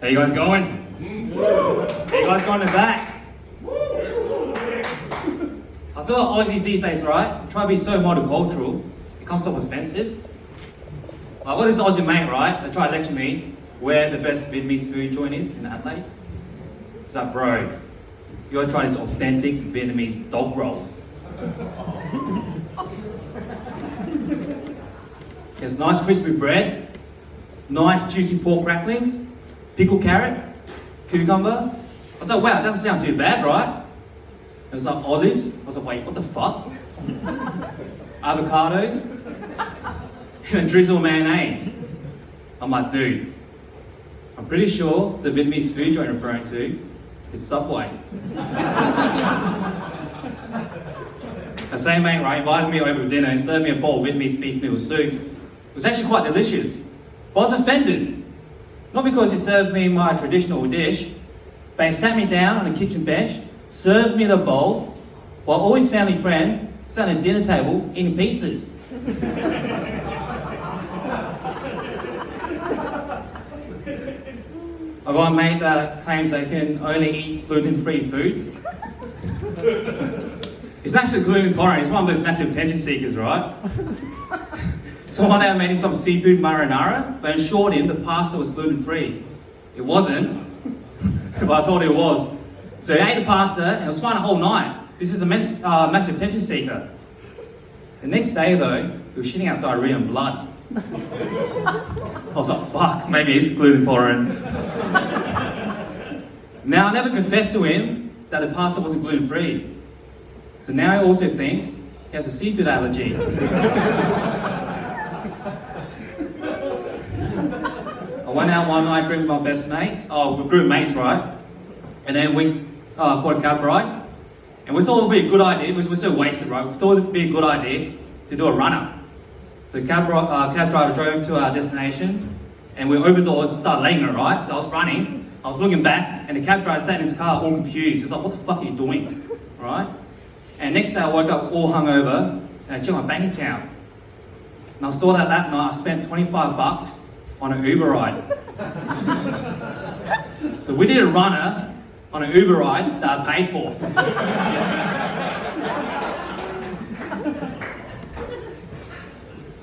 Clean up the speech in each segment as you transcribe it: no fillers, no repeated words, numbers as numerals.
How you guys going? How you guys going in the back? I feel like Aussies these days, right? Try to be so multicultural, it comes off offensive. I got this Aussie mate, right? They try to lecture me where the best Vietnamese food joint is in Adelaide. He's like, bro, you gotta try this authentic Vietnamese dog rolls. There's nice crispy bread, nice juicy pork cracklings, pickled carrot, cucumber. I was like, wow, it doesn't sound too bad, right? It was like olives. I was like, wait, what the fuck? Avocados, and a drizzle of mayonnaise. I'm like, dude, I'm pretty sure the Vietnamese food you're referring to is Subway. The same mate, right, invited me over for dinner and served me a bowl of Vietnamese beef noodle soup. It was actually quite delicious, but I was offended. Not because he served me my traditional dish, but he sat me down on a kitchen bench, served me the bowl, while all his family friends sat at a dinner table eating pizzas. I got a mate that claims they can only eat gluten-free food. He's actually gluten intolerant. He's one of those massive attention seekers, right? So one day I made him some seafood marinara, but assured him the pasta was gluten-free. It wasn't, but I told him it was. So he ate the pasta and it was fine the whole night. This is a massive attention seeker. The next day though, he was shitting out diarrhea and blood. I was like, fuck, maybe he's gluten intolerant. Now I never confessed to him that the pasta wasn't gluten-free. So now he also thinks he has a seafood allergy. I went out one night drinking with my best mates. Oh, we're group mates, right? And then we caught a cab ride. And we thought it would be a good idea, because we're so wasted, right? We thought it would be a good idea to do a runner. So cab driver drove to our destination, and we opened doors and started laying it, right? So I was running, I was looking back, and the cab driver sat in his car all confused. He's like, what the fuck are you doing, right? And next day I woke up all hungover, and I checked my bank account. And I saw that night I spent 25 bucks on an Uber ride. So we did a runner on an Uber ride that I paid for.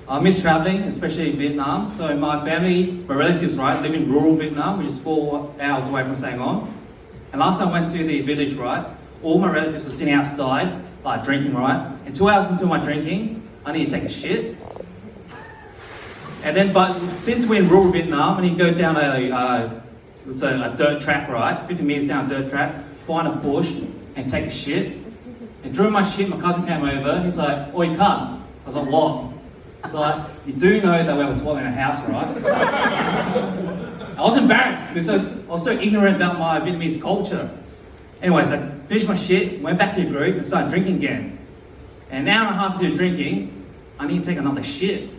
I miss traveling, especially in Vietnam. So my family, my relatives, right, live in rural Vietnam, which is 4 hours away from Saigon. And last time I went to the village, right, all my relatives were sitting outside, like drinking, right? And 2 hours into my drinking, I need to take a shit. And then, but since we're in rural Vietnam, I need to go down a dirt track, right? 50 meters down a dirt track, find a bush and take a shit. And during my shit, my cousin came over. He's like, "Oi, cuz." I was like, "What?" He's like, "You do know that we have a toilet in our house, right?" I was embarrassed because I was so ignorant about my Vietnamese culture. Anyways, I finished my shit, went back to the group and started drinking again. And an hour and a half into drinking, I need to take another shit.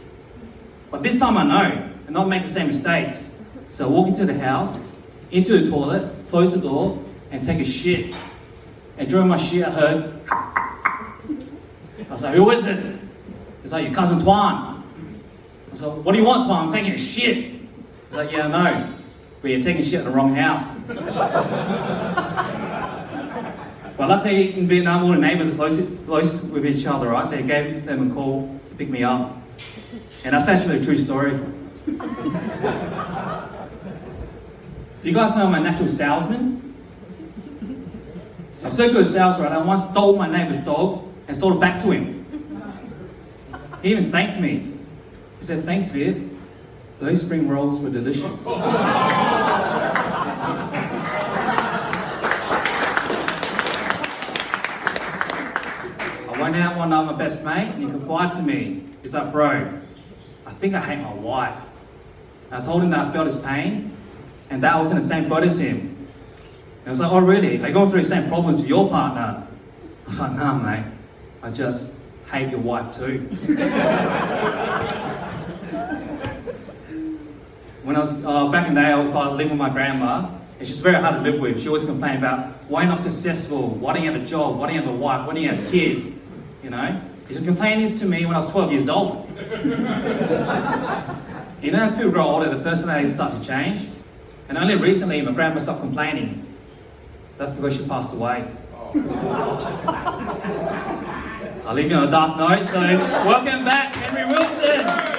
But this time I know, and not make the same mistakes. So I walk into the house, into the toilet, close the door, and take a shit. And during my shit I heard, I was like, "Who is it?" He's like, "Your cousin Tuan." I was like, "What do you want, Tuan? I'm taking a shit." He's like, "Yeah, I know, but you're taking shit in the wrong house." But luckily in Vietnam, all the neighbours are close with each other, right? So he gave them a call to pick me up. And that's actually a true story. Do you guys know I'm a natural salesman? I'm so good at sales, right? I once stole my neighbour's dog and sold it back to him. He even thanked me. He said, "Thanks, Viet. Those spring rolls were delicious." I went out one night with my best mate and he confided to me. He's like, "Bro, I think I hate my wife." And I told him that I felt his pain and that I was in the same boat as him. And I was like, "Oh really? Are you going through the same problems with your partner?" I was like, "Nah mate, I just hate your wife too." When I was back in the day, I was living with my grandma, and she's very hard to live with. She always complained about, "Why are you not successful? Why don't you have a job? Why don't you have a wife? Why don't you have kids?" You know? She was complaining this to me when I was 12 years old. You know, as people grow older, the personalities start to change. And only recently my grandma stopped complaining. That's because she passed away. I'll leave you on a dark note, so welcome back, Henry Wilson.